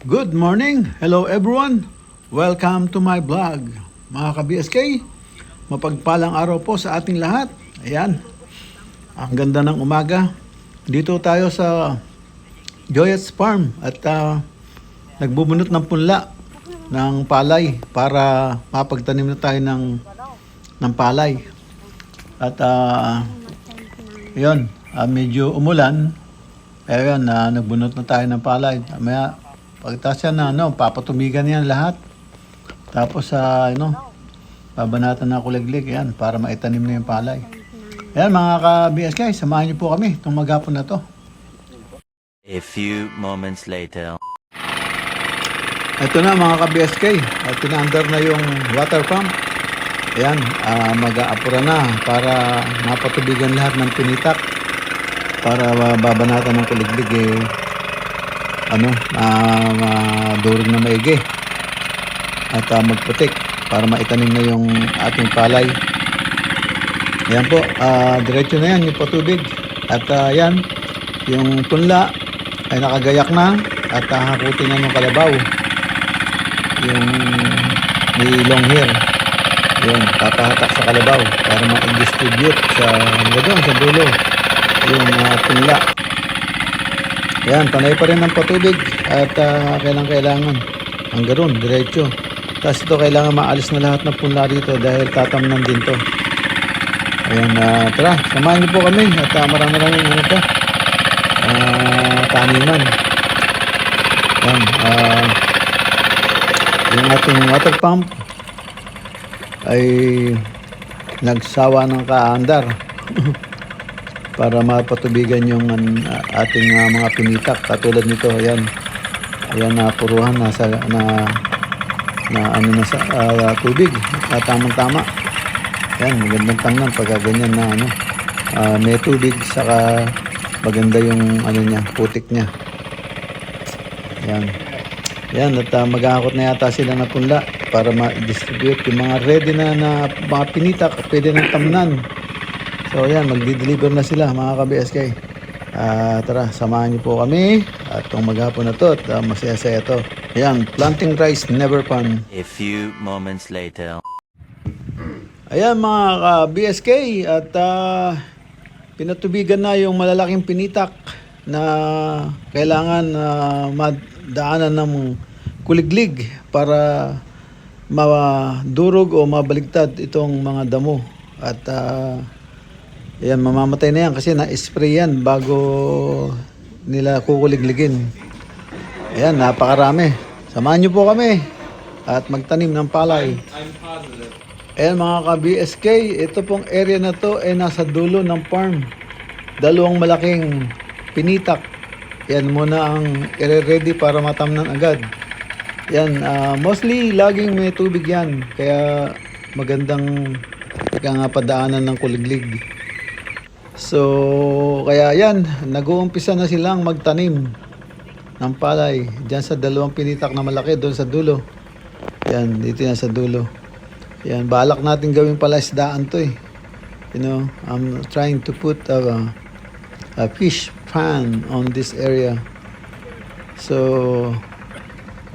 Good morning! Hello everyone! Welcome to my vlog. Mga ka-BSK, mapagpalang araw po sa ating lahat. Ayan, ang ganda ng umaga. Dito tayo sa Joyette's Farm at nagbubunot ng punla ng palay para mapagtanim na tayo ng palay. At yun, medyo umulan. Ayun, nagbunot na tayo ng palay. Maya, pagkatapos yan papatubigan yan lahat. Tapos babanatan na kuliglig yan para maitanim na yung palay. Ayan mga ka-BSK, samahan niyo po kami itong maghapon na to. A few moments later. Ito na mga ka-BSK, tinaandar na yung water pump. Ayan, mag-aapura na para mapatubigan lahat ng pinitak para babanatan ng kuliglig durog na maigi at magputik para maitanim na yung ating palay. Ayan po, diretso na yan yung patubig at yan yung punla ay nakagayak na at hakutin na ng kalabaw yung may long hair. Yun, papahatak sa kalabaw para ma-distribute sa dulo yung punla. Ayan, panay pa rin ang patubig at kailangan ang garon, diretso. Tapos ito kailangan maalis na lahat ng punla dito dahil tatamnan din to. Ayan, tara, samahan niyo po kami at marami taniman. Ayan, yung ating water pump ay nagsawa ng kaandar para mapatubigan yung ating mga pinitak katulad nito. Ayan, puruhan na sa tubig at tamang-tama. Ayan, magandang tangnan pagka ganyan na may tubig saka maganda yung putik niya. Ayan, at maghahakot na yata sila na punla para ma-distribute yung mga ready na mga pinitak, pwede na tamnan. So ayan, magdi-deliver na sila mga ka-BSK. Tara, samahan niyo po kami at itong maghapon na to at masaya-saya to. Ayan, planting rice never fun. A few moments later. Ayan mga ka-BSK at pinatubigan na yung malalaking pinitak na kailangan madaanan ng kuliglig para madurog o mabaligtad itong mga damo. At ayan, mamamatay na yan kasi na-spray yan bago nila kukuligligin. Ayan, napakarami. Samahan niyo po kami at magtanim ng palay. Ayan mga ka-BSK, ito pong area na to ay nasa dulo ng farm. Dalawang malaking pinitak. Yan muna ang i-ready para matamnan agad. Yan, mostly laging may tubig yan. Kaya magandang padaanan ng kuliglig. So, kaya yan, nag-uumpisa na silang magtanim ng palay. Diyan sa dalawang pinitak na malaki, doon sa dulo. Yan, dito yan sa dulo. Yan, balak natin gawing palaisdaan to eh. You know, I'm trying to put a fish pan on this area. So,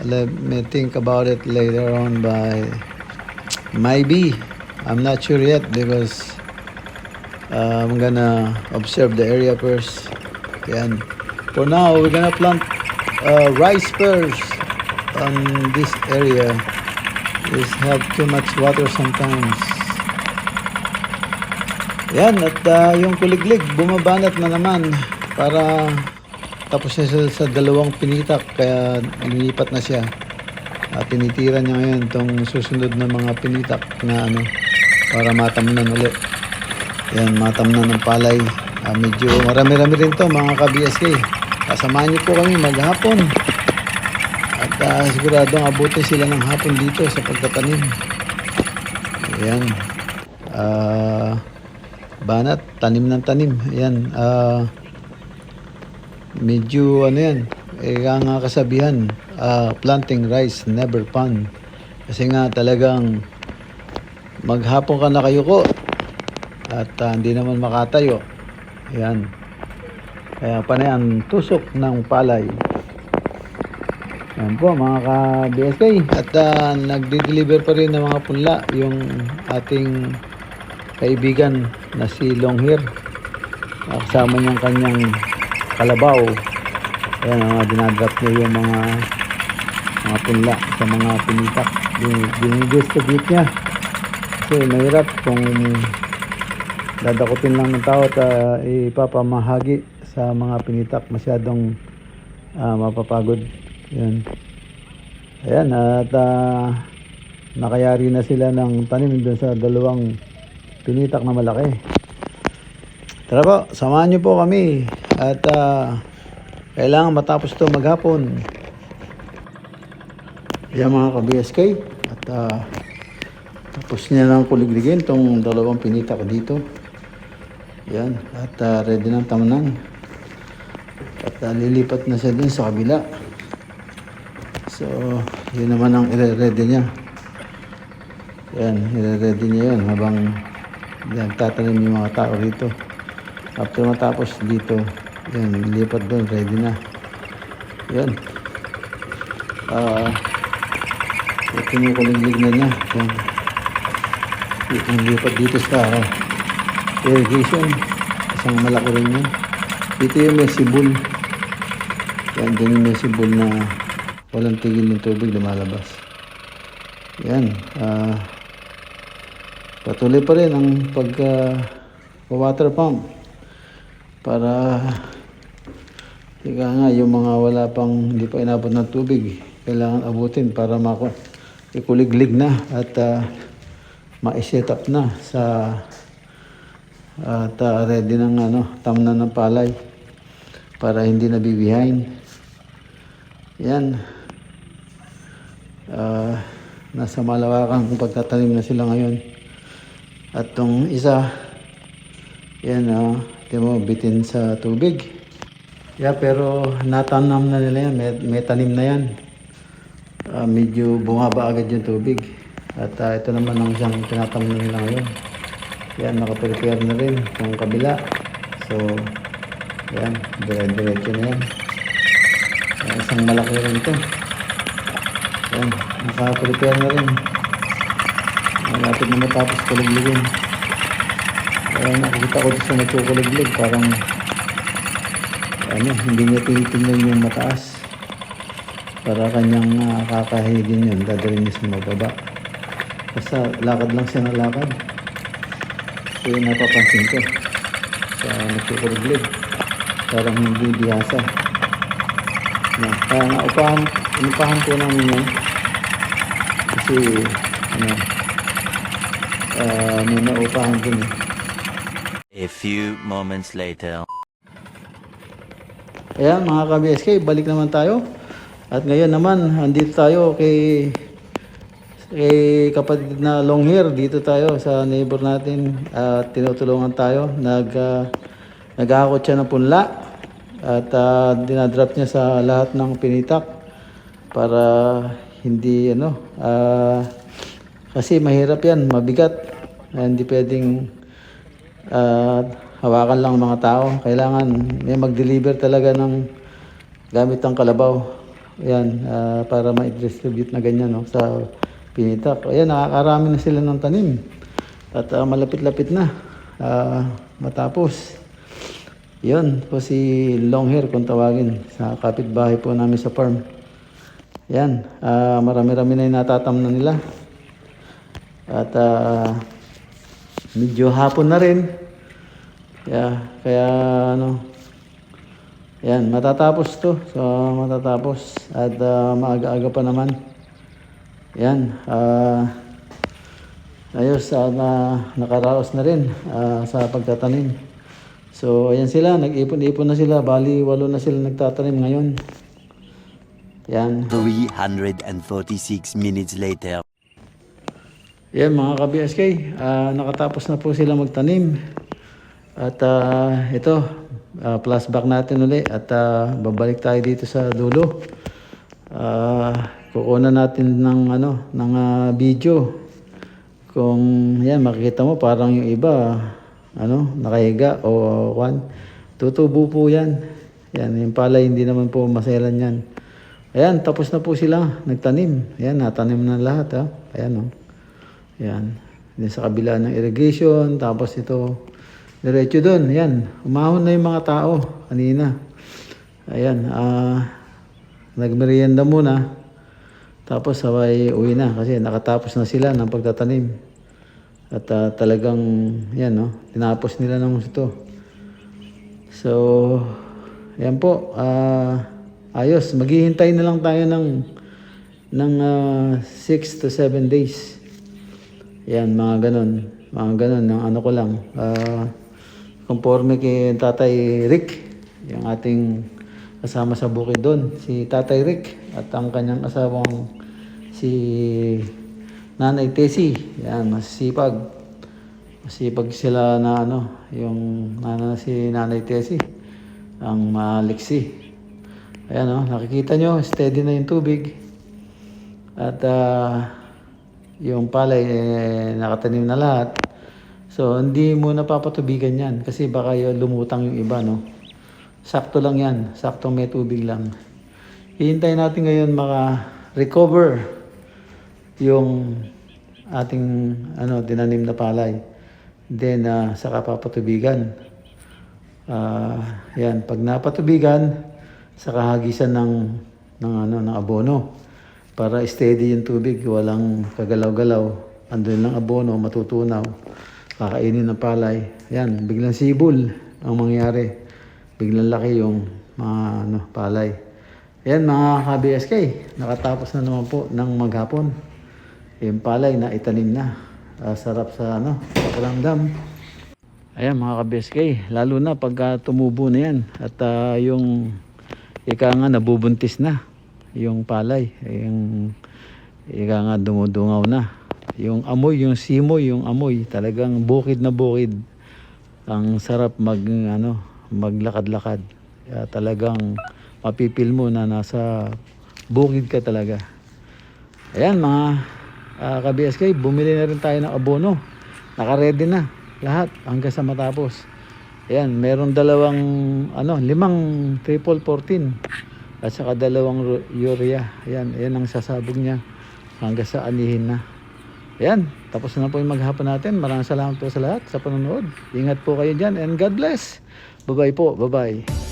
let me think about it later on by maybe. I'm not sure yet because I'm gonna observe the area first. Yan. For now, we're gonna plant rice first. on this area is have too much water sometimes. Yan, at yung kuliglig, bumabanat na naman para tapos na siya sa dalawang pinitak, kaya linipat na siya. At tinitira niya ngayon itong susunod na mga pinitak na ano, para matamnan ulit. Yan, matamnan ng palay. Medyo marami-rami rin to mga ka-BSK. Kasamahan niyo po kami maghapon. At siguradong abutin sila ng hapon dito sa pagtatanim. Ayan. Banat, tanim ng tanim. Ayan. Medyo ano yan. Ang kasabihan, planting rice never fun. Kasi nga talagang maghapon ka nakayuko at hindi naman makatayo. Ayan. Kaya panay ang tusok ng palay. Ayan po mga ka-BSK. At nagde-deliver pa rin ng mga punla yung ating kaibigan na si Long Hair. Kasama niyang kanyang kalabaw. Ayan, dinadrop niya yung mga punla sa mga pinitak. Dinidistribute niya. Kasi mahirap kung dadakutin lang ng tao at ipapamahagi sa mga pinitak. Masyadong mapapagod. Ayan. Ayan, at nakayari na sila ng tanim doon sa dalawang pinitak na malaki. Tara po, samahan niyo po kami at kailangan matapos ito maghapon. Ayan mga ka-BSK, at tapos niya lang kuligligin itong dalawang pinitak dito. Ayan, at ready ng tamnan. At lilipat na siya dun sa kabila. So, yun naman ang i-ready niya. Ayan, i-ready niya yun habang tatanim yung mga tao rito. After matapos dito, yan, lilipat doon, ready na. Yan. Ito yung kuliglig na niya. Yan. Yung lipat dito sa irrigation. Isang malaki rin yan. Dito yung mesibol. Yan, dyan yung mesibol na walang tigil ng tubig lumalabas. Yan. Patuloy pa rin ang water pump para ika nga yung mga wala pang hindi pa inabot ng tubig kailangan abutin para ikuliglig na at ma-set up na sa at ready ng tamnan ng palay para hindi na bibihain. Yan. Nasa malawakan kung pagtatanim na sila ngayon. At tong isa, yan bitin sa tubig. Yeah, pero natanam na nila yan, may tanim na yan. Medyo bumaba agad yung tubig. At ito naman ang isang tinatamnan nila ngayon. Yan, nakaprepare na rin yung kabila. So, yan, dire-diretso na yan. Isang malaki rin ito. Yan, nakaprepare na rin. Malapit na matapos kuligligin. Nakikita ko sa nagkukuliglig, parang hindi niya tinitingnan yung mataas. Para kanyang kakahigin yun, dadalhin niya sa mababa. Basta lakad lang siya ng lakad. So yun napapansin ko sa nagkukuliglig. Parang hindi bihasa. Kaya inupahan po namin yan. Kasi may naupahan din eh. A few moments later. Ayan mga ka-BSK, balik naman tayo. At ngayon naman, andito tayo kay kapatid na Long Hair. Dito tayo sa neighbor natin at tinutulungan tayo. Nag-ahakot siya ng punla at dinadrop niya sa lahat ng pinitak para hindi kasi mahirap yan, mabigat. Hindi pwedeng hawakan lang ng mga tao. Kailangan may mag-deliver talaga ng gamit ng kalabaw. Ayan, para ma-distribute na ganyan sa pinitak. Ayan, nakakarami na sila ng tanim. At malapit-lapit na matapos. Yun po si Long Hair kung tawagin sa kapitbahay po namin sa farm. Yan, marami-rami na yung natatamnan nila. At medyo hapon na rin. Kaya ano, yan, matatapos to. So, matatapos. At maaga-aga pa naman. Yan, ayos, nakaraos na rin sa pagtatanim. So, ayan sila, nag-ipon-ipon na sila. Bali, 8 na sila nagtatanim ngayon. Yan. 346 minutes later. Yan mga ka-BSK, nakatapos na po sila magtanim. At ito, flashback natin uli at babalik tayo dito sa dulo. Kukunan natin ng video. Kung yan makikita mo parang yung iba nakahiga o tutubo po yan. Yan, yung palay hindi naman po maselan yan. Ayan, tapos na po sila nagtanim. Ayan, natanim na lahat Ayan Ayan. Din sa kabila ng irrigation, tapos ito diretso doon. Ayan, umahon na yung mga tao kanina. Ayan, nagmerienda muna. Tapos sabay uwi na kasi nakatapos na sila ng pagtatanim. At talagang yan tinapos nila ng gusto. So, yan po. Ayos, maghihintay na lang tayo ng 6 to 7 days. Yan, mga ganon. Mga ganon, ng ano ko lang. Conforme kay Tatay Rick, yung ating kasama sa bukid doon, si Tatay Rick at ang kanyang asawang si Nanay Tessie. Yan, masipag. Masipag sila na yung si Nanay Tessie, ang maliksi. Ayan nakikita nyo, steady na yung tubig. At yung palay nakatanim na lahat. So, hindi mo napapatubigan yan kasi baka lumutang yung iba, Sakto lang yan. Saktong may tubig lang. Hihintayin natin ngayon maka-recover yung ating dinanim na palay. Then, saka papatubigan. Yan. Pag napatubigan, saka hagisan ng abono. Para steady yung tubig. Walang kagalaw-galaw. Andun lang abono, matutunaw. Kakainin ng palay. Yan. Biglang sibol ang mangyari. Biglang laki yung mga palay. Ayan mga ka-BSK, nakatapos na naman po ng maghapon. Yung palay na itanim na. Sarap sa pakiramdam. Ayan mga ka-BSK, lalo na pag tumubo na yan. At yung ika nga nabubuntis na yung palay. Yung ika nga dumudungaw na. Yung amoy, yung simoy, yung amoy. Talagang bukid na bukid. Ang sarap maglakad-lakad. Kaya talagang mapipil mo na nasa bukid ka talaga. Ayan mga ka-BSK, bumili na rin tayo ng abono. Naka-ready na lahat hanggang sa matapos. Ayan, meron 5 triple 14 at saka 2 urea. Ayan ang sasabog niya hanggang sa anihin na. Ayan, tapos na po yung maghapon natin. Maraming salamat po sa lahat sa panonood. Ingat po kayo dyan and God bless. Bye-bye po. Bye-bye.